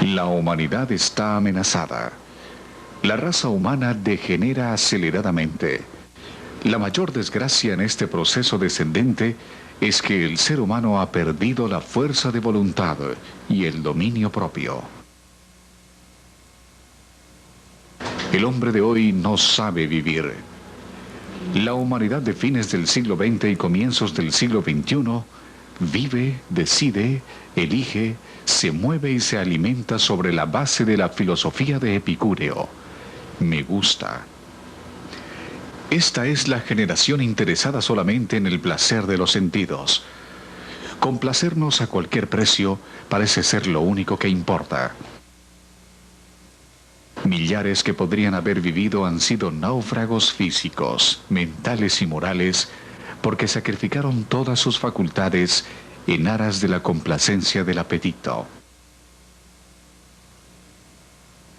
La humanidad está amenazada. La raza humana degenera aceleradamente. La mayor desgracia en este proceso descendente es que el ser humano ha perdido la fuerza de voluntad y el dominio propio. El hombre de hoy no sabe vivir. La humanidad de fines del siglo XX y comienzos del siglo XXI vive, decide, elige, se mueve y se alimenta sobre la base de la filosofía de Epicúreo. Me gusta. Esta es la generación interesada solamente en el placer de los sentidos. Complacernos a cualquier precio parece ser lo único que importa. Millares que podrían haber vivido han sido náufragos físicos, mentales y morales, porque sacrificaron todas sus facultades en aras de la complacencia del apetito.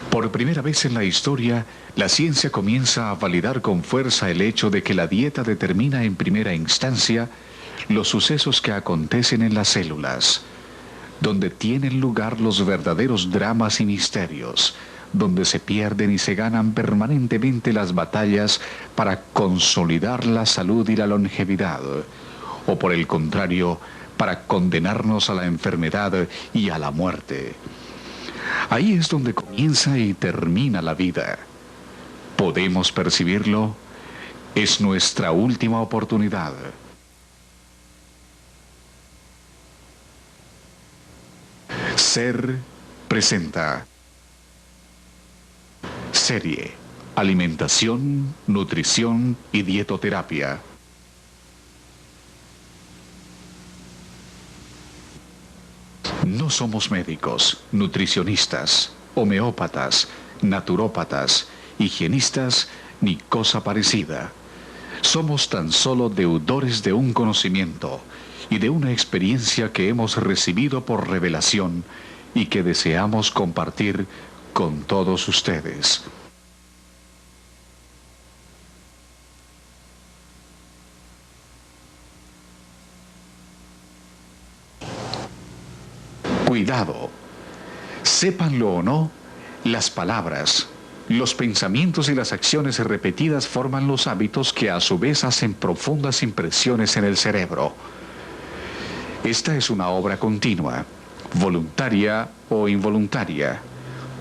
Por primera vez en la historia, la ciencia comienza a validar con fuerza el hecho de que la dieta determina en primera instancia los sucesos que acontecen en las células, donde tienen lugar los verdaderos dramas y misterios, donde se pierden y se ganan permanentemente las batallas para consolidar la salud y la longevidad, o por el contrario, para condenarnos a la enfermedad y a la muerte. Ahí es donde comienza y termina la vida. ¿Podemos percibirlo? Es nuestra última oportunidad. Ser presenta. Serie: Alimentación, Nutrición y Dietoterapia. No somos médicos, nutricionistas, homeópatas, naturópatas, higienistas, ni cosa parecida. Somos tan solo deudores de un conocimiento y de una experiencia que hemos recibido por revelación y que deseamos compartir con todos ustedes. Cuidado. Sépanlo o no, las palabras, los pensamientos y las acciones repetidas forman los hábitos que a su vez hacen profundas impresiones en el cerebro. Esta es una obra continua, voluntaria o involuntaria,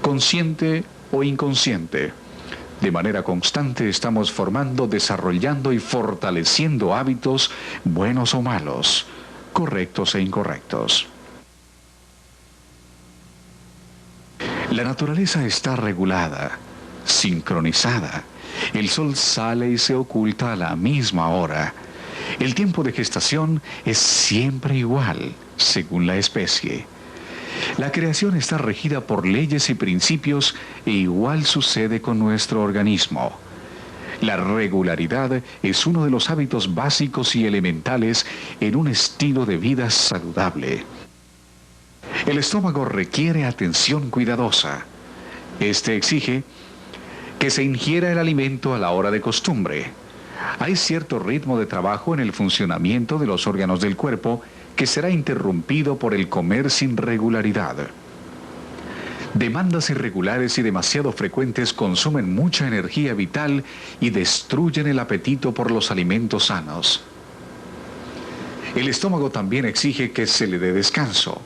consciente o inconsciente. De manera constante estamos formando, desarrollando y fortaleciendo hábitos buenos o malos, correctos e incorrectos. La naturaleza está regulada, sincronizada. El sol sale y se oculta a la misma hora. El tiempo de gestación es siempre igual, según la especie. La creación está regida por leyes y principios e igual sucede con nuestro organismo. La regularidad es uno de los hábitos básicos y elementales en un estilo de vida saludable. El estómago requiere atención cuidadosa. Este exige que se ingiera el alimento a la hora de costumbre. Hay cierto ritmo de trabajo en el funcionamiento de los órganos del cuerpo que será interrumpido por el comer sin regularidad. Demandas irregulares y demasiado frecuentes consumen mucha energía vital y destruyen el apetito por los alimentos sanos. El estómago también exige que se le dé descanso.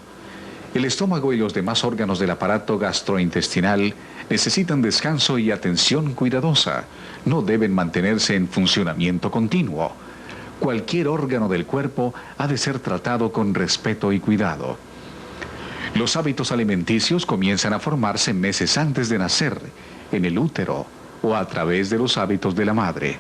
El estómago y los demás órganos del aparato gastrointestinal necesitan descanso y atención cuidadosa. No deben mantenerse en funcionamiento continuo. Cualquier órgano del cuerpo ha de ser tratado con respeto y cuidado. Los hábitos alimenticios comienzan a formarse meses antes de nacer, en el útero o a través de los hábitos de la madre.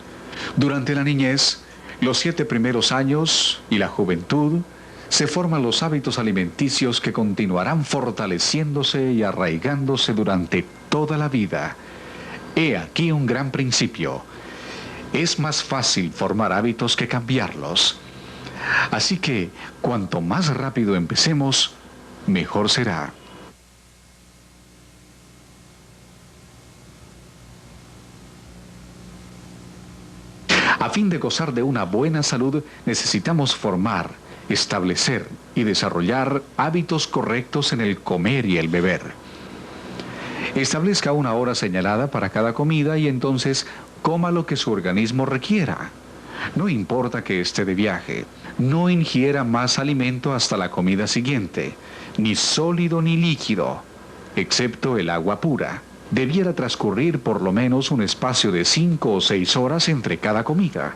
Durante la niñez, los 7 primeros años y la juventud, se forman los hábitos alimenticios que continuarán fortaleciéndose y arraigándose durante toda la vida. He aquí un gran principio. Es más fácil formar hábitos que cambiarlos. Así que, cuanto más rápido empecemos, mejor será. A fin de gozar de una buena salud, necesitamos formar, establecer y desarrollar hábitos correctos en el comer y el beber. Establezca una hora señalada para cada comida y entonces coma lo que su organismo requiera. No importa que esté de viaje, no ingiera más alimento hasta la comida siguiente, ni sólido ni líquido, excepto el agua pura. Debiera transcurrir por lo menos un espacio de 5 o 6 horas entre cada comida.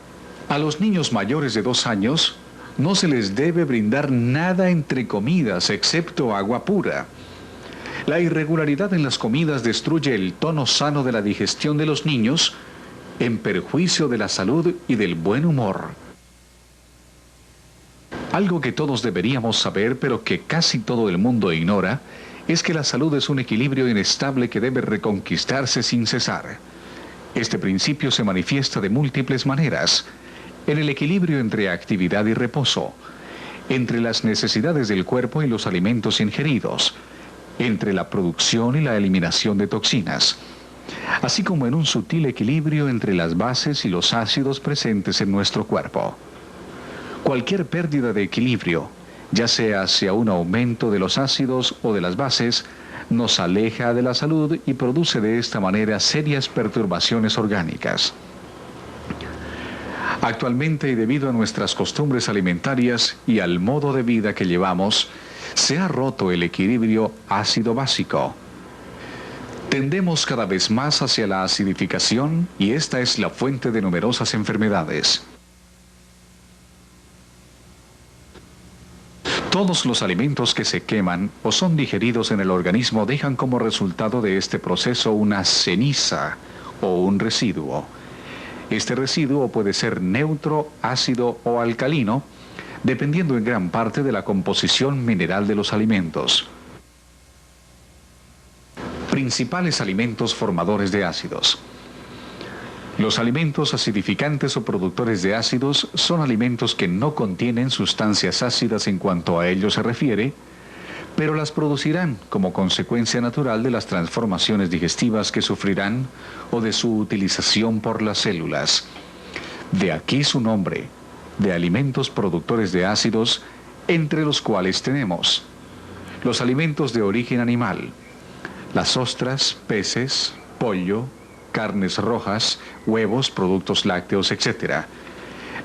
A los niños mayores de 2 años no se les debe brindar nada entre comidas excepto agua pura. La irregularidad en las comidas destruye el tono sano de la digestión de los niños en perjuicio de la salud y del buen humor. Algo que todos deberíamos saber, pero que casi todo el mundo ignora, es que la salud es un equilibrio inestable que debe reconquistarse sin cesar. Este principio se manifiesta de múltiples maneras, en el equilibrio entre actividad y reposo, entre las necesidades del cuerpo y los alimentos ingeridos, entre la producción y la eliminación de toxinas, así como en un sutil equilibrio entre las bases y los ácidos presentes en nuestro cuerpo. Cualquier pérdida de equilibrio, ya sea hacia un aumento de los ácidos o de las bases, nos aleja de la salud y produce de esta manera serias perturbaciones orgánicas. Actualmente, y debido a nuestras costumbres alimentarias y al modo de vida que llevamos, se ha roto el equilibrio ácido-básico. Tendemos cada vez más hacia la acidificación y esta es la fuente de numerosas enfermedades. Todos los alimentos que se queman o son digeridos en el organismo dejan como resultado de este proceso una ceniza o un residuo. Este residuo puede ser neutro, ácido o alcalino, dependiendo en gran parte de la composición mineral de los alimentos. Principales alimentos formadores de ácidos. Los alimentos acidificantes o productores de ácidos son alimentos que no contienen sustancias ácidas en cuanto a ello se refiere, pero las producirán como consecuencia natural de las transformaciones digestivas que sufrirán o de su utilización por las células. De aquí su nombre, de alimentos productores de ácidos, entre los cuales tenemos los alimentos de origen animal, las ostras, peces, pollo, carnes rojas, huevos, productos lácteos, etc.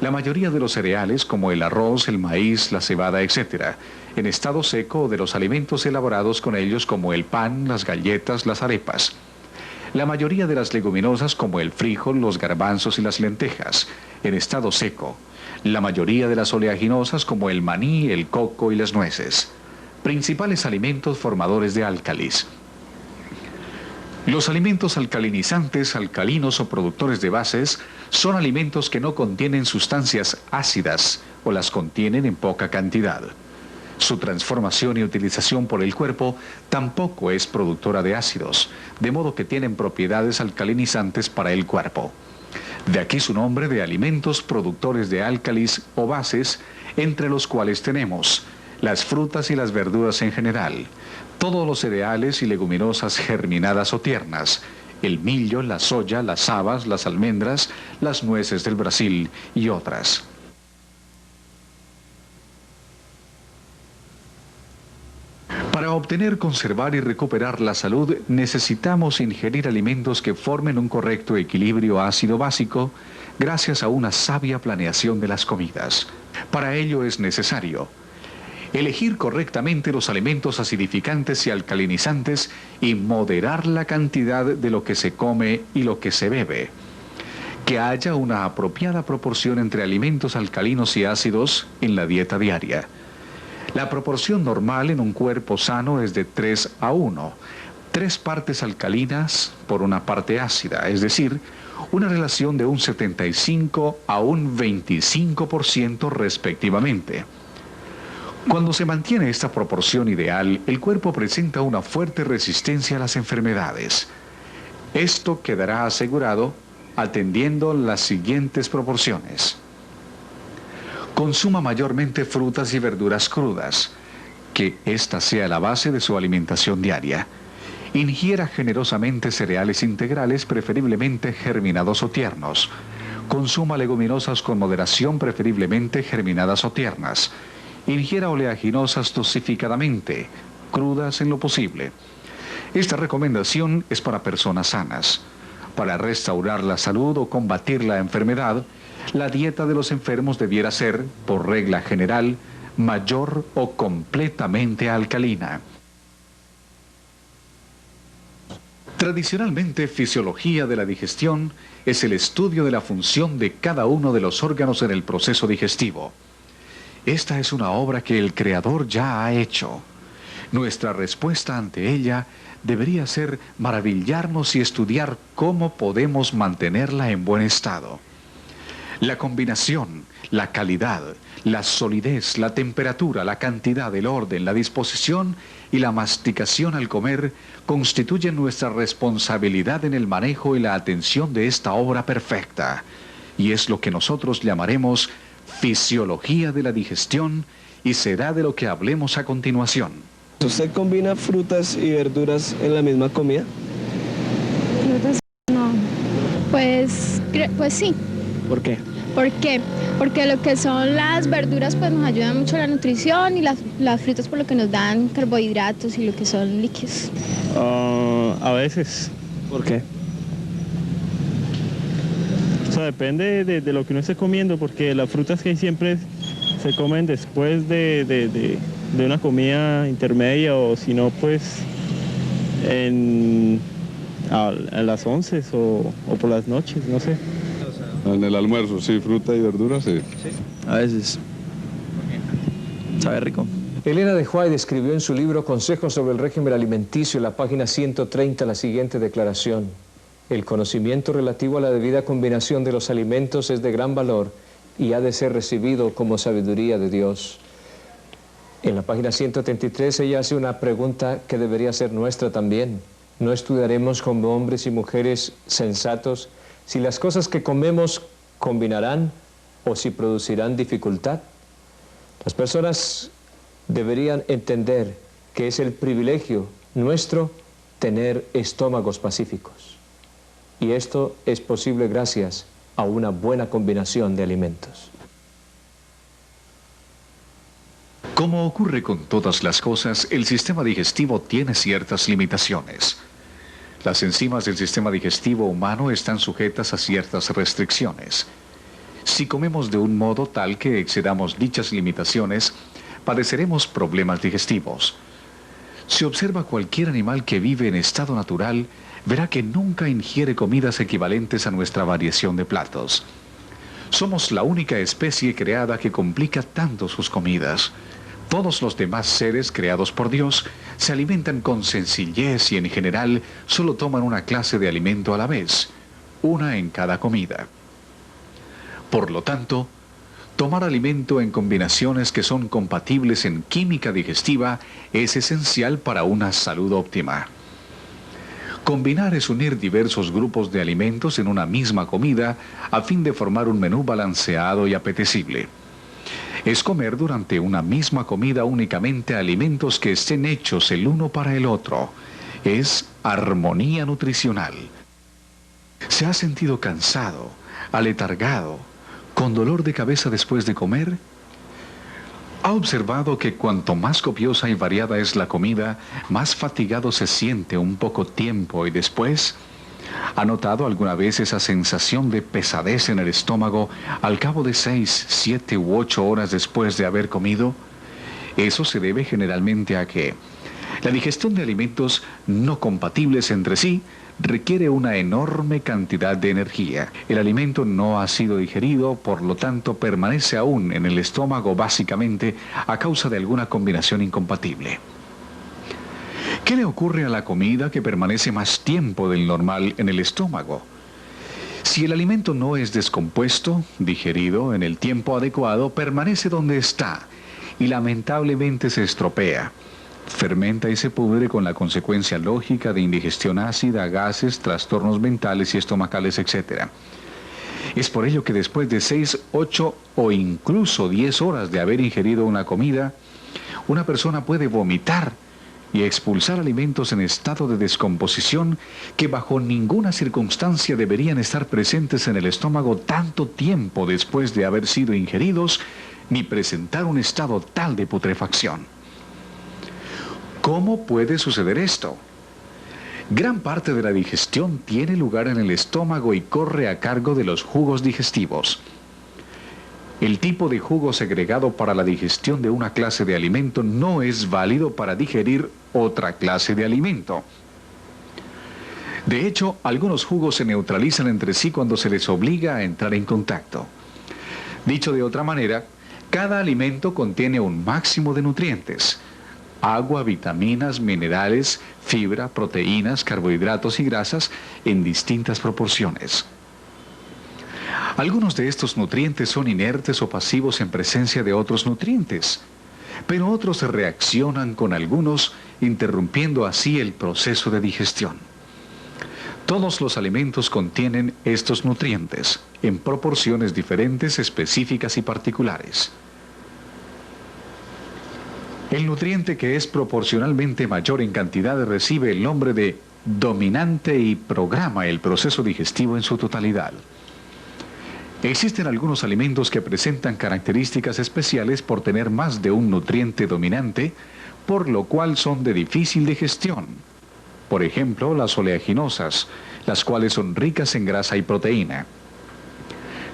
La mayoría de los cereales, como el arroz, el maíz, la cebada, etc., en estado seco, o de los alimentos elaborados con ellos, como el pan, las galletas, las arepas. La mayoría de las leguminosas, como el frijol, los garbanzos y las lentejas, en estado seco. La mayoría de las oleaginosas, como el maní, el coco y las nueces. Principales alimentos formadores de álcalis. Los alimentos alcalinizantes, alcalinos o productores de bases son alimentos que no contienen sustancias ácidas o las contienen en poca cantidad. Su transformación y utilización por el cuerpo tampoco es productora de ácidos, de modo que tienen propiedades alcalinizantes para el cuerpo. De aquí su nombre de alimentos productores de álcalis o bases, entre los cuales tenemos las frutas y las verduras en general, todos los cereales y leguminosas germinadas o tiernas, el millo, la soya, las habas, las almendras, las nueces del Brasil y otras. Para obtener, conservar y recuperar la salud, necesitamos ingerir alimentos que formen un correcto equilibrio ácido-básico gracias a una sabia planeación de las comidas. Para ello es necesario elegir correctamente los alimentos acidificantes y alcalinizantes y moderar la cantidad de lo que se come y lo que se bebe. Que haya una apropiada proporción entre alimentos alcalinos y ácidos en la dieta diaria. La proporción normal en un cuerpo sano es de 3 a 1. 3 partes alcalinas por una parte ácida, es decir, una relación de un 75 a un 25% respectivamente. Cuando se mantiene esta proporción ideal, el cuerpo presenta una fuerte resistencia a las enfermedades. Esto quedará asegurado atendiendo las siguientes proporciones. Consuma mayormente frutas y verduras crudas, que esta sea la base de su alimentación diaria. Ingiera generosamente cereales integrales, preferiblemente germinados o tiernos. Consuma leguminosas con moderación, preferiblemente germinadas o tiernas. Ingiera oleaginosas dosificadamente, crudas en lo posible. Esta recomendación es para personas sanas. Para restaurar la salud o combatir la enfermedad, la dieta de los enfermos debiera ser, por regla general, mayor o completamente alcalina. Tradicionalmente, fisiología de la digestión es el estudio de la función de cada uno de los órganos en el proceso digestivo. Esta es una obra que el Creador ya ha hecho. Nuestra respuesta ante ella debería ser maravillarnos y estudiar cómo podemos mantenerla en buen estado. La combinación, la calidad, la solidez, la temperatura, la cantidad, el orden, la disposición y la masticación al comer constituyen nuestra responsabilidad en el manejo y la atención de esta obra perfecta. Y es lo que nosotros llamaremos fisiología de la digestión y será de lo que hablemos a continuación. ¿Usted combina frutas y verduras en la misma comida? Frutas no. Pues sí. ¿Por qué? ¿Por qué? Porque lo que son las verduras pues nos ayudan mucho a la nutrición y las frutas por lo que nos dan carbohidratos y lo que son líquidos. A veces. ¿Por qué? O sea, depende de lo que uno esté comiendo, porque las frutas que siempre se comen después de una comida intermedia, o si no, pues a las 11 o por las noches, no sé. En el almuerzo, sí, fruta y verduras, sí. A veces. Sabe rico. Elena de White escribió en su libro Consejos sobre el régimen alimenticio en la página 130 la siguiente declaración: el conocimiento relativo a la debida combinación de los alimentos es de gran valor y ha de ser recibido como sabiduría de Dios. En la página 133 ella hace una pregunta que debería ser nuestra también. ¿No estudiaremos como hombres y mujeres sensatos si las cosas que comemos combinarán o si producirán dificultad? Las personas deberían entender que es el privilegio nuestro tener estómagos pacíficos. Y esto es posible gracias a una buena combinación de alimentos. Como ocurre con todas las cosas, el sistema digestivo tiene ciertas limitaciones. Las enzimas del sistema digestivo humano están sujetas a ciertas restricciones. Si comemos de un modo tal que excedamos dichas limitaciones, padeceremos problemas digestivos. Si observa cualquier animal que vive en estado natural, verá que nunca ingiere comidas equivalentes a nuestra variación de platos. Somos la única especie creada que complica tanto sus comidas. Todos los demás seres creados por Dios se alimentan con sencillez y en general solo toman una clase de alimento a la vez, una en cada comida. Por lo tanto, tomar alimento en combinaciones que son compatibles en química digestiva es esencial para una salud óptima. Combinar es unir diversos grupos de alimentos en una misma comida a fin de formar un menú balanceado y apetecible. Es comer durante una misma comida únicamente alimentos que estén hechos el uno para el otro. Es armonía nutricional. ¿Se ha sentido cansado, aletargado, con dolor de cabeza después de comer? ¿Ha observado que cuanto más copiosa y variada es la comida, más fatigado se siente un poco tiempo y después? ¿Ha notado alguna vez esa sensación de pesadez en el estómago al cabo de 6, 7 u 8 horas después de haber comido? Eso se debe generalmente a que la digestión de alimentos no compatibles entre sí requiere una enorme cantidad de energía. El alimento no ha sido digerido, por lo tanto permanece aún en el estómago básicamente a causa de alguna combinación incompatible. ¿Qué le ocurre a la comida que permanece más tiempo del normal en el estómago? Si el alimento no es descompuesto, digerido en el tiempo adecuado, permanece donde está y lamentablemente se estropea. Fermenta y se pudre con la consecuencia lógica de indigestión ácida, gases, trastornos mentales y estomacales, etc. Es por ello que después de 6, 8 o incluso 10 horas de haber ingerido una comida, una persona puede vomitar y expulsar alimentos en estado de descomposición que bajo ninguna circunstancia deberían estar presentes en el estómago tanto tiempo después de haber sido ingeridos, ni presentar un estado tal de putrefacción. ¿Cómo puede suceder esto? Gran parte de la digestión tiene lugar en el estómago y corre a cargo de los jugos digestivos. El tipo de jugo segregado para la digestión de una clase de alimento no es válido para digerir otra clase de alimento. De hecho, algunos jugos se neutralizan entre sí cuando se les obliga a entrar en contacto. Dicho de otra manera, cada alimento contiene un máximo de nutrientes: agua, vitaminas, minerales, fibra, proteínas, carbohidratos y grasas en distintas proporciones. Algunos de estos nutrientes son inertes o pasivos en presencia de otros nutrientes, pero otros reaccionan con algunos, interrumpiendo así el proceso de digestión. Todos los alimentos contienen estos nutrientes, en proporciones diferentes, específicas y particulares. El nutriente que es proporcionalmente mayor en cantidad recibe el nombre de dominante y programa el proceso digestivo en su totalidad. Existen algunos alimentos que presentan características especiales por tener más de un nutriente dominante, por lo cual son de difícil digestión. Por ejemplo, las oleaginosas, las cuales son ricas en grasa y proteína.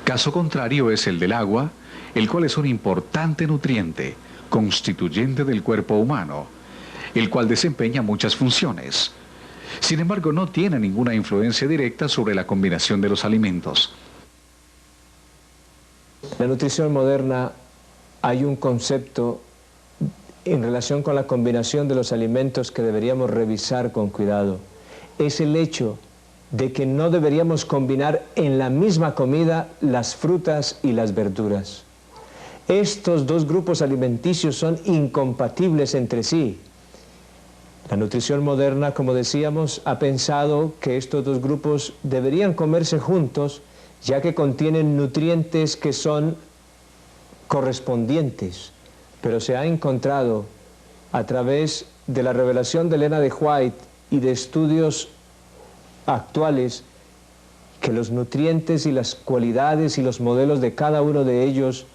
Caso contrario es el del agua, el cual es un importante nutriente, constituyente del cuerpo humano, el cual desempeña muchas funciones. Sin embargo, no tiene ninguna influencia directa sobre la combinación de los alimentos. En la nutrición moderna hay un concepto en relación con la combinación de los alimentos que deberíamos revisar con cuidado. Es el hecho de que no deberíamos combinar en la misma comida las frutas y las verduras. Estos dos grupos alimenticios son incompatibles entre sí. La nutrición moderna, como decíamos, ha pensado que estos dos grupos deberían comerse juntos, ya que contienen nutrientes que son correspondientes, pero se ha encontrado a través de la revelación de Elena de White y de estudios actuales que los nutrientes y las cualidades y los modelos de cada uno de ellos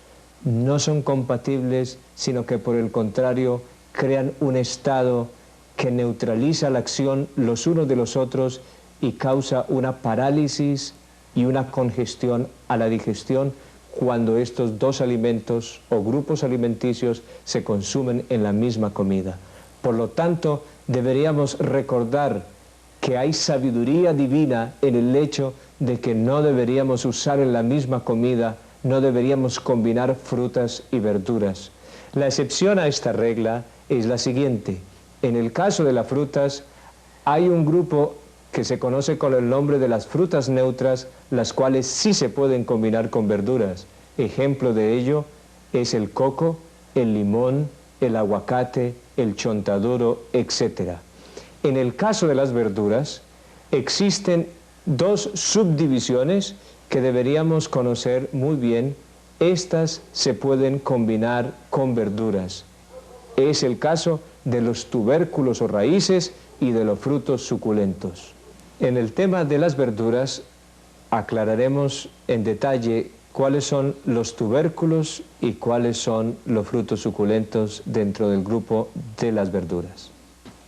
no son compatibles, sino que por el contrario crean un estado que neutraliza la acción los unos de los otros y causa una parálisis y una congestión a la digestión cuando estos dos alimentos o grupos alimenticios se consumen en la misma comida. Por lo tanto, deberíamos recordar que hay sabiduría divina en el hecho de que no deberíamos usar en la misma comida, no deberíamos combinar frutas y verduras. La excepción a esta regla es la siguiente. En el caso de las frutas, hay un grupo que se conoce con el nombre de las frutas neutras, las cuales sí se pueden combinar con verduras. Ejemplo de ello es el coco, el limón, el aguacate, el chontaduro, etc. En el caso de las verduras, existen dos subdivisiones que deberíamos conocer muy bien. Estas se pueden combinar con verduras. Es el caso de los tubérculos o raíces y de los frutos suculentos. En el tema de las verduras aclararemos en detalle cuáles son los tubérculos y cuáles son los frutos suculentos dentro del grupo de las verduras.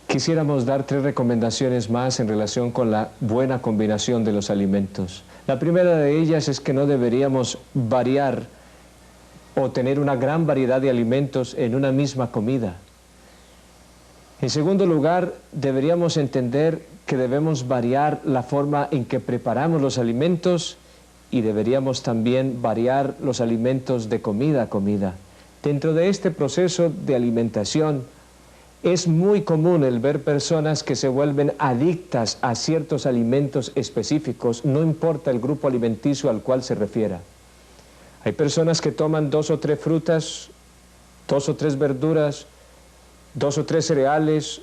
Quisiéramos dar 3 recomendaciones más en relación con la buena combinación de los alimentos. La primera de ellas es que no deberíamos variar o tener una gran variedad de alimentos en una misma comida. En segundo lugar, deberíamos entender que debemos variar la forma en que preparamos los alimentos y deberíamos también variar los alimentos de comida a comida. Dentro de este proceso de alimentación es muy común el ver personas que se vuelven adictas a ciertos alimentos específicos, no importa el grupo alimenticio al cual se refiera. Hay personas que toman 2 o 3 frutas, 2 o 3 verduras, 2 o 3 cereales,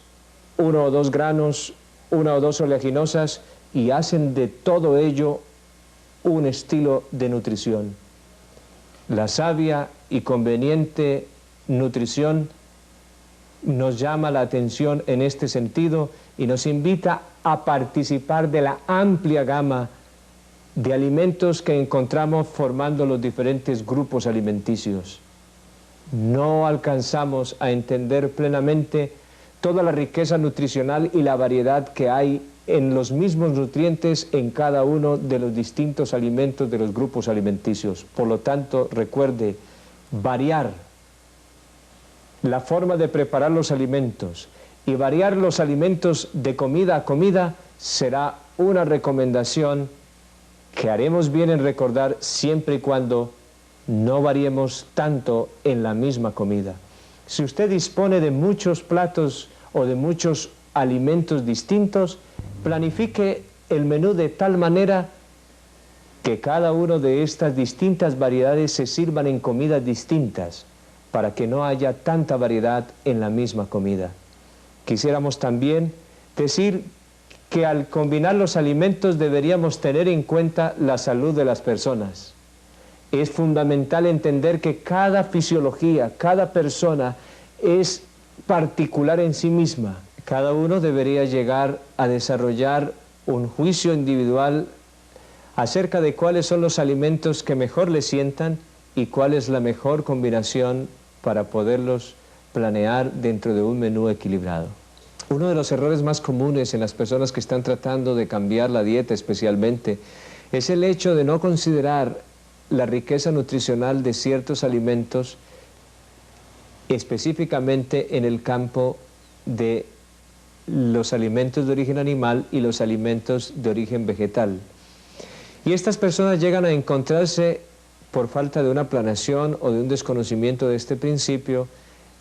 1 o 2 granos, 1 o 2 oleaginosas y hacen de todo ello un estilo de nutrición. La sabia y conveniente nutrición nos llama la atención en este sentido y nos invita a participar de la amplia gama de alimentos que encontramos formando los diferentes grupos alimenticios. No alcanzamos a entender plenamente toda la riqueza nutricional y la variedad que hay en los mismos nutrientes en cada uno de los distintos alimentos de los grupos alimenticios. Por lo tanto, recuerde, variar la forma de preparar los alimentos y variar los alimentos de comida a comida será una recomendación que haremos bien en recordar siempre y cuando no variemos tanto en la misma comida. Si usted dispone de muchos platos o de muchos alimentos distintos, planifique el menú de tal manera que cada una de estas distintas variedades se sirvan en comidas distintas, para que no haya tanta variedad en la misma comida. Quisiéramos también decir que al combinar los alimentos deberíamos tener en cuenta la salud de las personas. Es fundamental entender que cada fisiología, cada persona es particular en sí misma. Cada uno debería llegar a desarrollar un juicio individual acerca de cuáles son los alimentos que mejor le sientan y cuál es la mejor combinación para poderlos planear dentro de un menú equilibrado. Uno de los errores más comunes en las personas que están tratando de cambiar la dieta especialmente es el hecho de no considerar la riqueza nutricional de ciertos alimentos, específicamente en el campo de los alimentos de origen animal y los alimentos de origen vegetal. Y estas personas llegan a encontrarse, por falta de una planeación o de un desconocimiento de este principio,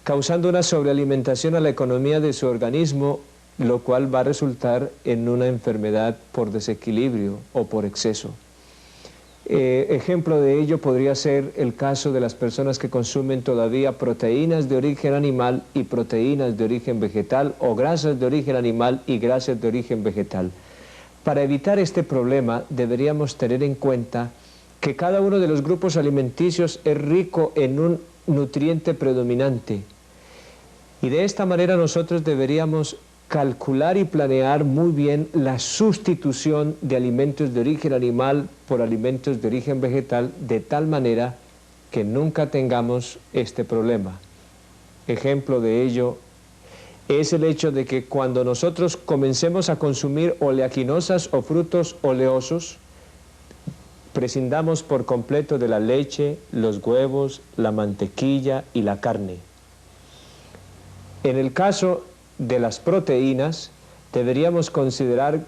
causando una sobrealimentación a la economía de su organismo, lo cual va a resultar en una enfermedad por desequilibrio o por exceso. Ejemplo de ello podría ser el caso de las personas que consumen todavía proteínas de origen animal y proteínas de origen vegetal, o grasas de origen animal y grasas de origen vegetal. Para evitar este problema deberíamos tener en cuenta que cada uno de los grupos alimenticios es rico en un nutriente predominante, y de esta manera nosotros deberíamos calcular y planear muy bien la sustitución de alimentos de origen animal por alimentos de origen vegetal, de tal manera que nunca tengamos este problema. Ejemplo de ello es el hecho de que cuando nosotros comencemos a consumir oleaginosas o frutos oleosos, prescindamos por completo de la leche, los huevos, la mantequilla y la carne. En el caso de las proteínas, deberíamos considerar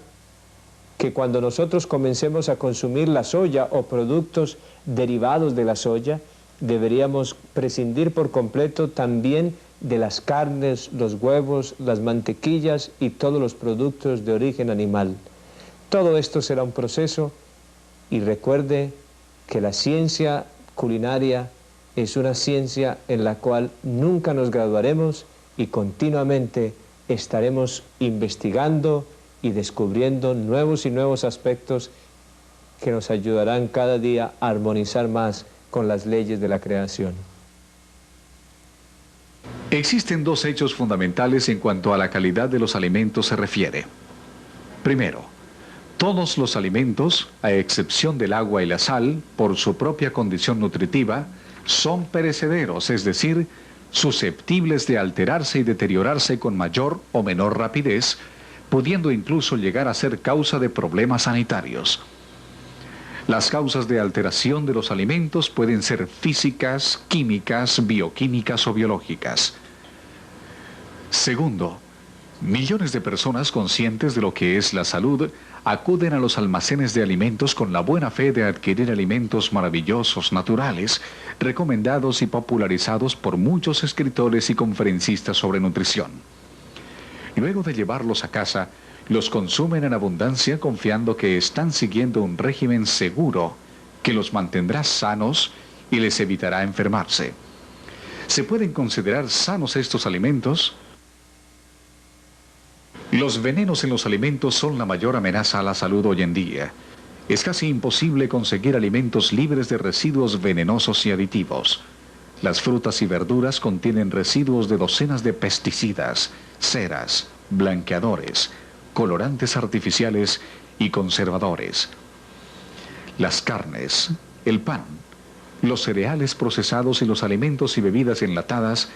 que cuando nosotros comencemos a consumir la soya o productos derivados de la soya, deberíamos prescindir por completo también de las carnes, los huevos, las mantequillas y todos los productos de origen animal. Todo esto será un proceso, y recuerde que la ciencia culinaria es una ciencia en la cual nunca nos graduaremos y continuamente estaremos investigando y descubriendo nuevos y nuevos aspectos que nos ayudarán cada día a armonizar más con las leyes de la creación. Existen dos hechos fundamentales en cuanto a la calidad de los alimentos se refiere. Primero, todos los alimentos, a excepción del agua y la sal, por su propia condición nutritiva, son perecederos, es decir, susceptibles de alterarse y deteriorarse con mayor o menor rapidez, pudiendo incluso llegar a ser causa de problemas sanitarios. Las causas de alteración de los alimentos pueden ser físicas, químicas, bioquímicas o biológicas. Segundo, millones de personas conscientes de lo que es la salud acuden a los almacenes de alimentos con la buena fe de adquirir alimentos maravillosos, naturales, recomendados y popularizados por muchos escritores y conferencistas sobre nutrición. Luego de llevarlos a casa, los consumen en abundancia confiando que están siguiendo un régimen seguro que los mantendrá sanos y les evitará enfermarse. ¿Se pueden considerar sanos estos alimentos? Los venenos en los alimentos son la mayor amenaza a la salud hoy en día. Es casi imposible conseguir alimentos libres de residuos venenosos y aditivos. Las frutas y verduras contienen residuos de docenas de pesticidas, ceras, blanqueadores, colorantes artificiales y conservadores. Las carnes, el pan, los cereales procesados y los alimentos y bebidas enlatadas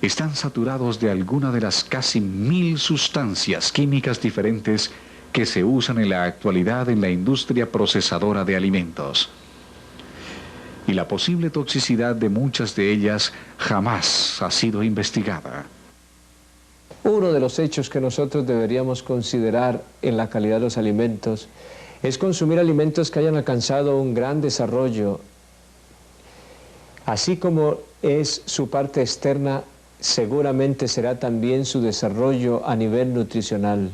están saturados de alguna de las casi 1000 sustancias químicas diferentes que se usan en la actualidad en la industria procesadora de alimentos. Y la posible toxicidad de muchas de ellas jamás ha sido investigada. Uno de los hechos que nosotros deberíamos considerar en la calidad de los alimentos es consumir alimentos que hayan alcanzado un gran desarrollo. Así como es su parte externa, seguramente será también su desarrollo a nivel nutricional.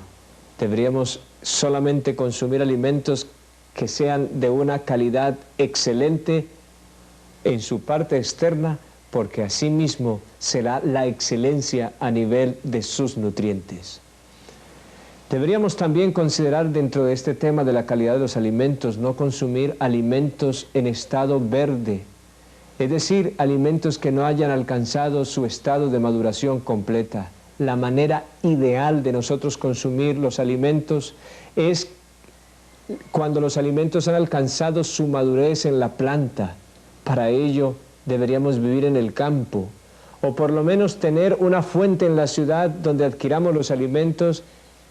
Deberíamos solamente consumir alimentos que sean de una calidad excelente en su parte externa, porque asimismo será la excelencia a nivel de sus nutrientes. Deberíamos también considerar dentro de este tema de la calidad de los alimentos, no consumir alimentos en estado verde, es decir, alimentos que no hayan alcanzado su estado de maduración completa. La manera ideal de nosotros consumir los alimentos es cuando los alimentos han alcanzado su madurez en la planta. Para ello deberíamos vivir en el campo, o por lo menos tener una fuente en la ciudad donde adquiramos los alimentos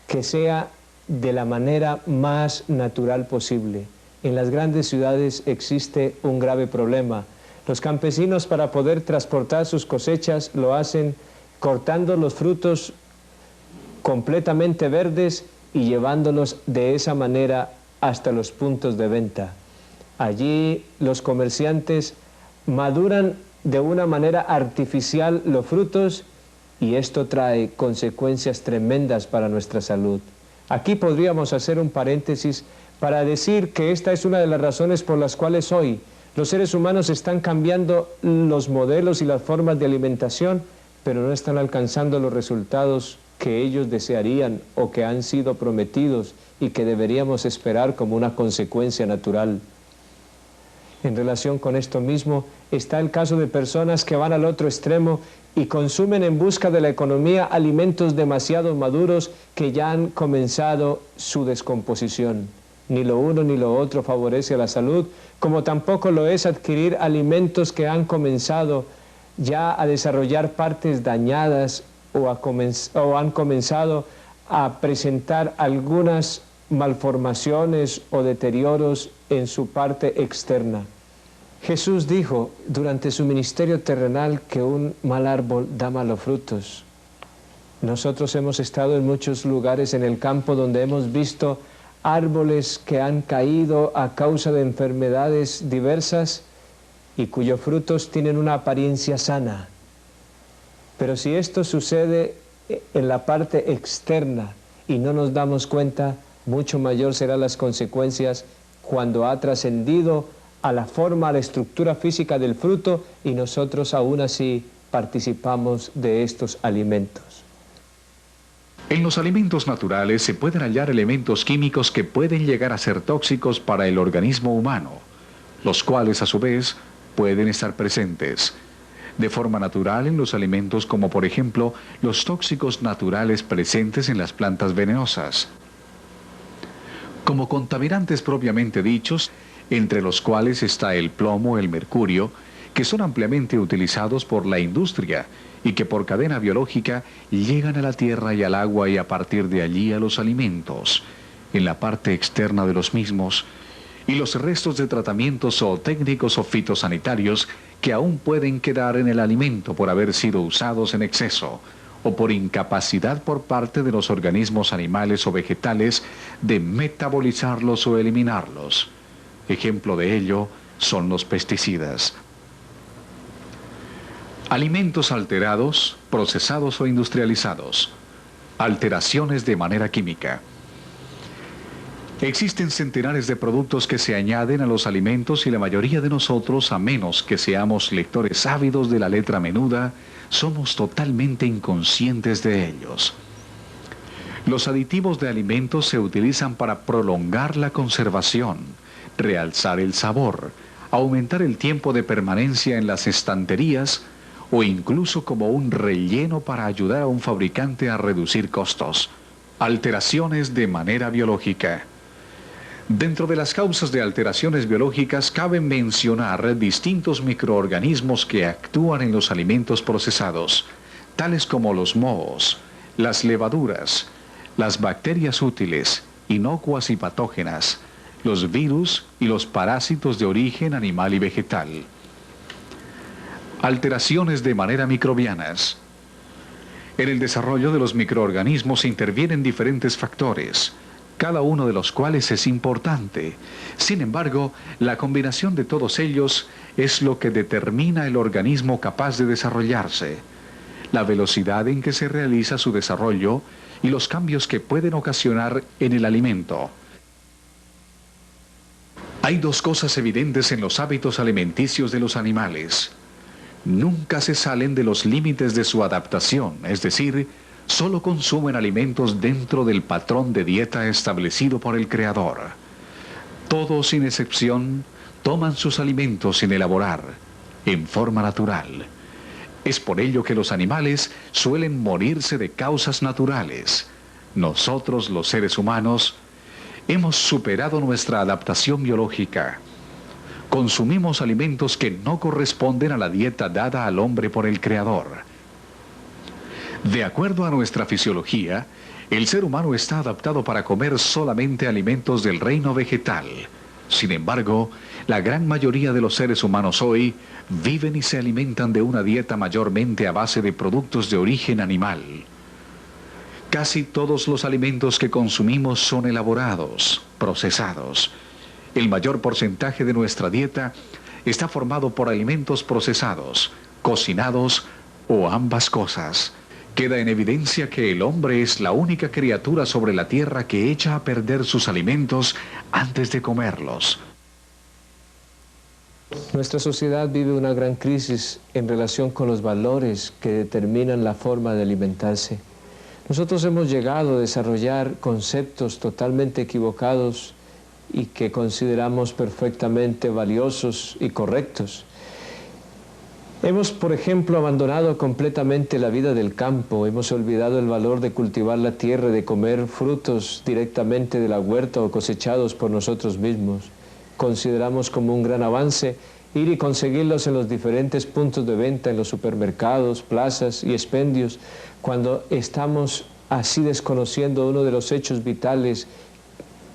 que sea de la manera más natural posible. En las grandes ciudades existe un grave problema. Los campesinos, para poder transportar sus cosechas, lo hacen cortando los frutos completamente verdes y llevándolos de esa manera hasta los puntos de venta. Allí los comerciantes maduran de una manera artificial los frutos y esto trae consecuencias tremendas para nuestra salud. Aquí podríamos hacer un paréntesis para decir que esta es una de las razones por las cuales hoy los seres humanos están cambiando los modelos y las formas de alimentación, pero no están alcanzando los resultados que ellos desearían o que han sido prometidos y que deberíamos esperar como una consecuencia natural. En relación con esto mismo, está el caso de personas que van al otro extremo y consumen en busca de la economía alimentos demasiado maduros que ya han comenzado su descomposición. Ni lo uno ni lo otro favorece a la salud, como tampoco lo es adquirir alimentos que han comenzado ya a desarrollar partes dañadas o han comenzado a presentar algunas malformaciones o deterioros en su parte externa. Jesús dijo durante su ministerio terrenal que un mal árbol da malos frutos. Nosotros hemos estado en muchos lugares en el campo donde hemos visto árboles que han caído a causa de enfermedades diversas y cuyos frutos tienen una apariencia sana. Pero si esto sucede en la parte externa y no nos damos cuenta, mucho mayor serán las consecuencias cuando ha trascendido a la forma, a la estructura física del fruto y nosotros aún así participamos de estos alimentos. En los alimentos naturales se pueden hallar elementos químicos que pueden llegar a ser tóxicos para el organismo humano, los cuales a su vez pueden estar presentes de forma natural en los alimentos, como por ejemplo los tóxicos naturales presentes en las plantas venenosas, como contaminantes propiamente dichos, entre los cuales está el plomo, el mercurio, que son ampliamente utilizados por la industria y que por cadena biológica llegan a la tierra y al agua y a partir de allí a los alimentos, en la parte externa de los mismos, y los restos de tratamientos o técnicos o fitosanitarios que aún pueden quedar en el alimento por haber sido usados en exceso o por incapacidad por parte de los organismos animales o vegetales de metabolizarlos o eliminarlos. Ejemplo de ello son los pesticidas. Alimentos alterados, procesados o industrializados. Alteraciones de manera química. Existen centenares de productos que se añaden a los alimentos y la mayoría de nosotros, a menos que seamos lectores ávidos de la letra menuda, somos totalmente inconscientes de ellos. Los aditivos de alimentos se utilizan para prolongar la conservación, realzar el sabor, aumentar el tiempo de permanencia en las estanterías o incluso como un relleno para ayudar a un fabricante a reducir costos. Alteraciones de manera biológica. Dentro de las causas de alteraciones biológicas cabe mencionar distintos microorganismos que actúan en los alimentos procesados, tales como los mohos, las levaduras, las bacterias útiles, inocuas y patógenas, los virus y los parásitos de origen animal y vegetal. Alteraciones de manera microbianas. En el desarrollo de los microorganismos intervienen diferentes factores, cada uno de los cuales es importante. Sin embargo, la combinación de todos ellos es lo que determina el organismo capaz de desarrollarse, la velocidad en que se realiza su desarrollo y los cambios que pueden ocasionar en el alimento. Hay dos cosas evidentes en los hábitos alimenticios de los animales. Nunca se salen de los límites de su adaptación, es decir, solo consumen alimentos dentro del patrón de dieta establecido por el Creador. Todos, sin excepción, toman sus alimentos sin elaborar, en forma natural. Es por ello que los animales suelen morirse de causas naturales. Nosotros, los seres humanos, hemos superado nuestra adaptación biológica. Consumimos alimentos que no corresponden a la dieta dada al hombre por el Creador. De acuerdo a nuestra fisiología, el ser humano está adaptado para comer solamente alimentos del reino vegetal. Sin embargo, la gran mayoría de los seres humanos hoy viven y se alimentan de una dieta mayormente a base de productos de origen animal. Casi todos los alimentos que consumimos son elaborados, procesados. El mayor porcentaje de nuestra dieta está formado por alimentos procesados, cocinados o ambas cosas. Queda en evidencia que el hombre es la única criatura sobre la tierra que echa a perder sus alimentos antes de comerlos. Nuestra sociedad vive una gran crisis en relación con los valores que determinan la forma de alimentarse. Nosotros hemos llegado a desarrollar conceptos totalmente equivocados y que consideramos perfectamente valiosos y correctos. Hemos, por ejemplo, abandonado completamente la vida del campo, hemos olvidado el valor de cultivar la tierra, de comer frutos directamente de la huerta o cosechados por nosotros mismos. Consideramos como un gran avance ir y conseguirlos en los diferentes puntos de venta, en los supermercados, plazas y expendios, cuando estamos así desconociendo uno de los hechos vitales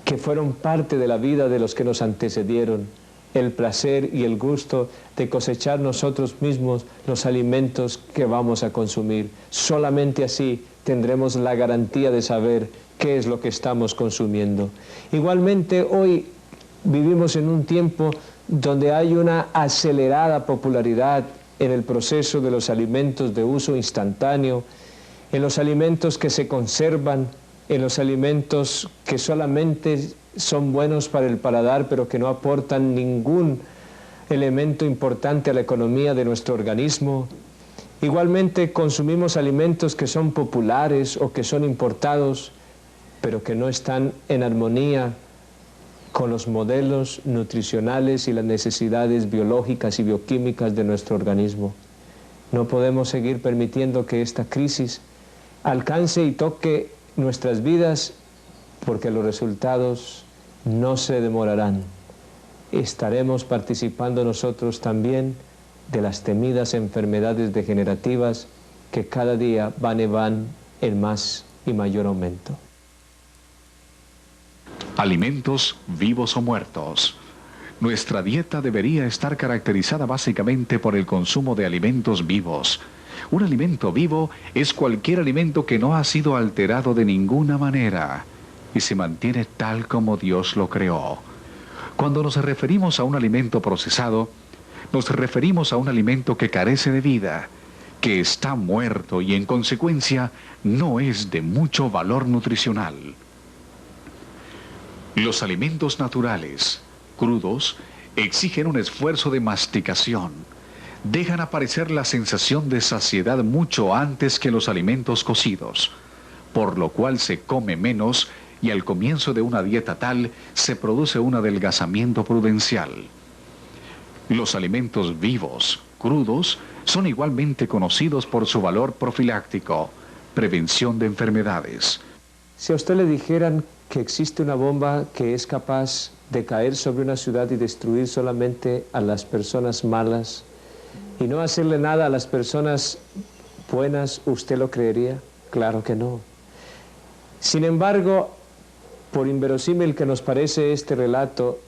que fueron parte de la vida de los que nos antecedieron, el placer y el gusto de cosechar nosotros mismos los alimentos que vamos a consumir. Solamente así tendremos la garantía de saber qué es lo que estamos consumiendo. Igualmente, hoy vivimos en un tiempo donde hay una acelerada popularidad en el proceso de los alimentos de uso instantáneo, en los alimentos que se conservan, en los alimentos que solamente son buenos para el paladar, pero que no aportan ningún elemento importante a la economía de nuestro organismo. Igualmente consumimos alimentos que son populares o que son importados, pero que no están en armonía con los modelos nutricionales y las necesidades biológicas y bioquímicas de nuestro organismo. No podemos seguir permitiendo que esta crisis alcance y toque nuestras vidas, porque los resultados no se demorarán. Estaremos participando nosotros también de las temidas enfermedades degenerativas que cada día van y van en más y mayor aumento. Alimentos vivos o muertos. Nuestra dieta debería estar caracterizada básicamente por el consumo de alimentos vivos. Un alimento vivo es cualquier alimento que no ha sido alterado de ninguna manera y se mantiene tal como Dios lo creó. Cuando nos referimos a un alimento procesado, nos referimos a un alimento que carece de vida, que está muerto y en consecuencia no es de mucho valor nutricional. Los alimentos naturales, crudos, exigen un esfuerzo de masticación. Dejan aparecer la sensación de saciedad mucho antes que los alimentos cocidos, por lo cual se come menos y al comienzo de una dieta tal se produce un adelgazamiento prudencial. Los alimentos vivos, crudos, son igualmente conocidos por su valor profiláctico, prevención de enfermedades. Si a usted le dijeran que existe una bomba que es capaz de caer sobre una ciudad y destruir solamente a las personas malas y no hacerle nada a las personas buenas, ¿usted lo creería? Claro que no. Sin embargo, por inverosímil que nos parece este relato,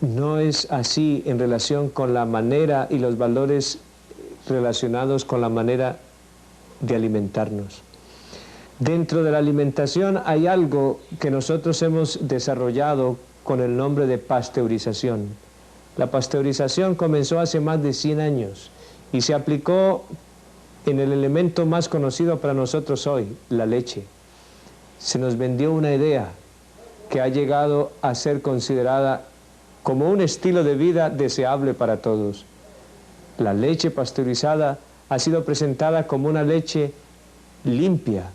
no es así en relación con la manera y los valores relacionados con la manera de alimentarnos. Dentro de la alimentación hay algo que nosotros hemos desarrollado con el nombre de pasteurización. La pasteurización comenzó hace más de 100 años y se aplicó en el elemento más conocido para nosotros hoy, la leche. Se nos vendió una idea que ha llegado a ser considerada como un estilo de vida deseable para todos. La leche pasteurizada ha sido presentada como una leche limpia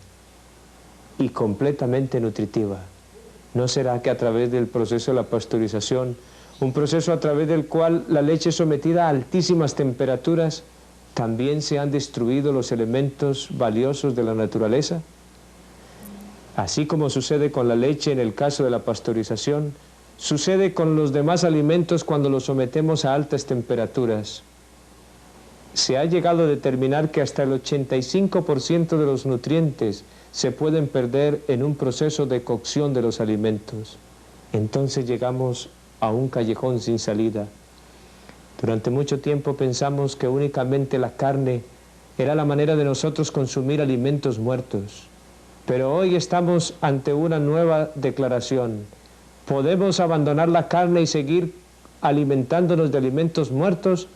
y completamente nutritiva. ¿No será que a través del proceso de la pasteurización, un proceso a través del cual la leche sometida a altísimas temperaturas, también se han destruido los elementos valiosos de la naturaleza? Así como sucede con la leche en el caso de la pasteurización, sucede con los demás alimentos cuando los sometemos a altas temperaturas. Se ha llegado a determinar que hasta el 85% de los nutrientes se pueden perder en un proceso de cocción de los alimentos. Entonces llegamos a un callejón sin salida. Durante mucho tiempo pensamos que únicamente la carne era la manera de nosotros consumir alimentos muertos. Pero hoy estamos ante una nueva declaración. ¿Podemos abandonar la carne y seguir alimentándonos de alimentos muertos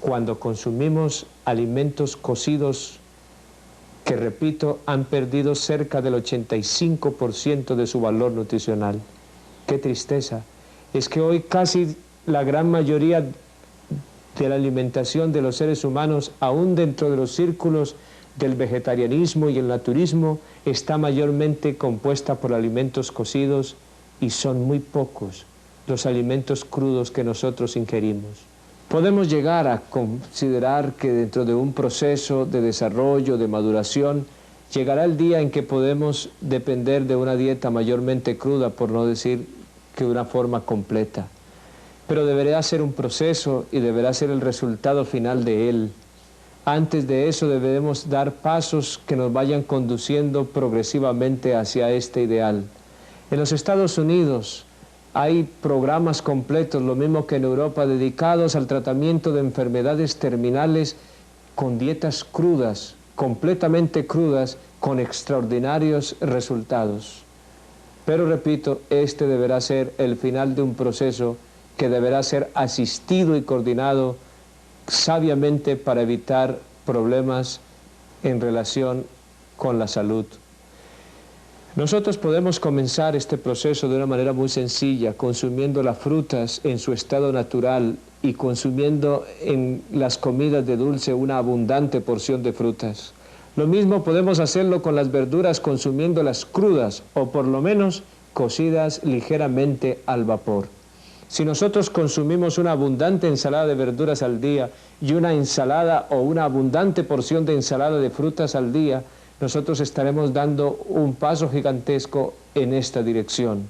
cuando consumimos alimentos cocidos que, repito, han perdido cerca del 85% de su valor nutricional? ¡Qué tristeza! Es que hoy casi la gran mayoría de la alimentación de los seres humanos, aún dentro de los círculos del vegetarianismo y el naturismo, está mayormente compuesta por alimentos cocidos y son muy pocos los alimentos crudos que nosotros ingerimos. Podemos llegar a considerar que dentro de un proceso de desarrollo, de maduración, llegará el día en que podemos depender de una dieta mayormente cruda, por no decir que de una forma completa. Pero deberá ser un proceso y deberá ser el resultado final de él. Antes de eso debemos dar pasos que nos vayan conduciendo progresivamente hacia este ideal. En los Estados Unidos hay programas completos, lo mismo que en Europa, dedicados al tratamiento de enfermedades terminales con dietas crudas, completamente crudas, con extraordinarios resultados. Pero repito, este deberá ser el final de un proceso que deberá ser asistido y coordinado sabiamente para evitar problemas en relación con la salud. Nosotros podemos comenzar este proceso de una manera muy sencilla, consumiendo las frutas en su estado natural y consumiendo en las comidas de dulce una abundante porción de frutas. Lo mismo podemos hacerlo con las verduras, consumiéndolas crudas o por lo menos cocidas ligeramente al vapor. Si nosotros consumimos una abundante ensalada de verduras al día y una ensalada o una abundante porción de ensalada de frutas al día, nosotros estaremos dando un paso gigantesco en esta dirección.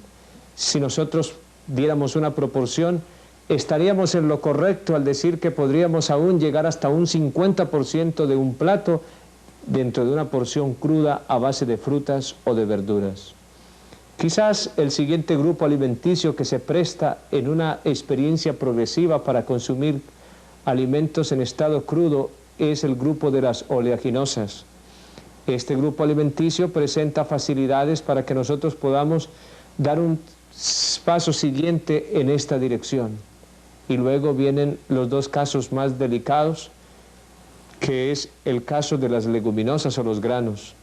Si nosotros diéramos una proporción, estaríamos en lo correcto al decir que podríamos aún llegar hasta un 50% de un plato dentro de una porción cruda a base de frutas o de verduras. Quizás el siguiente grupo alimenticio que se presta en una experiencia progresiva para consumir alimentos en estado crudo es el grupo de las oleaginosas. Este grupo alimenticio presenta facilidades para que nosotros podamos dar un paso siguiente en esta dirección. Y luego vienen los dos casos más delicados, que es el caso de las leguminosas o los granos.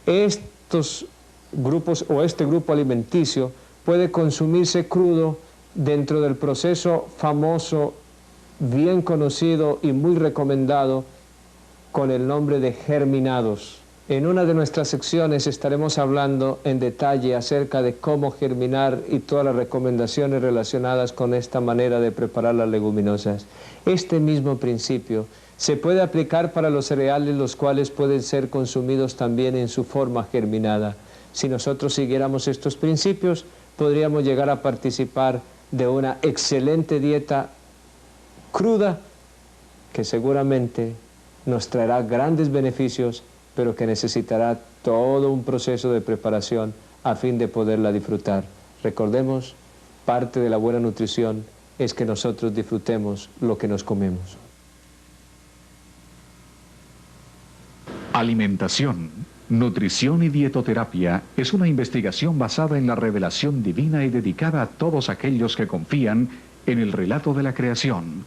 Estos grupos o este grupo alimenticio puede consumirse crudo dentro del proceso famoso, bien conocido y muy recomendado con el nombre de germinados. En una de nuestras secciones estaremos hablando en detalle acerca de cómo germinar y todas las recomendaciones relacionadas con esta manera de preparar las leguminosas. Este mismo principio se puede aplicar para los cereales, los cuales pueden ser consumidos también en su forma germinada. Si nosotros siguiéramos estos principios, podríamos llegar a participar de una excelente dieta cruda que seguramente nos traerá grandes beneficios, pero que necesitará todo un proceso de preparación a fin de poderla disfrutar. Recordemos, parte de la buena nutrición es que nosotros disfrutemos lo que nos comemos. Alimentación, nutrición y dietoterapia es una investigación basada en la revelación divina y dedicada a todos aquellos que confían en el relato de la creación.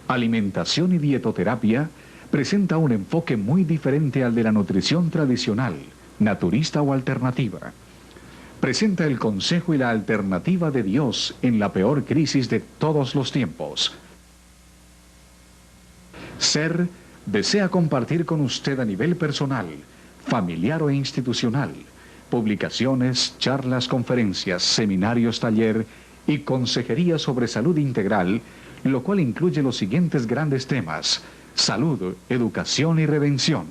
Alimentación y dietoterapia presenta un enfoque muy diferente al de la nutrición tradicional, naturista o alternativa. Presenta el consejo y la alternativa de Dios en la peor crisis de todos los tiempos. SER desea compartir con usted a nivel personal, familiar o institucional, publicaciones, charlas, conferencias, seminarios, taller y consejería sobre salud integral, lo cual incluye los siguientes grandes temas: salud, educación y redención.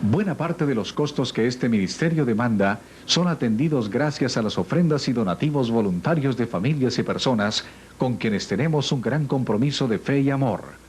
Buena parte de los costos que este ministerio demanda son atendidos gracias a las ofrendas y donativos voluntarios de familias y personas con quienes tenemos un gran compromiso de fe y amor.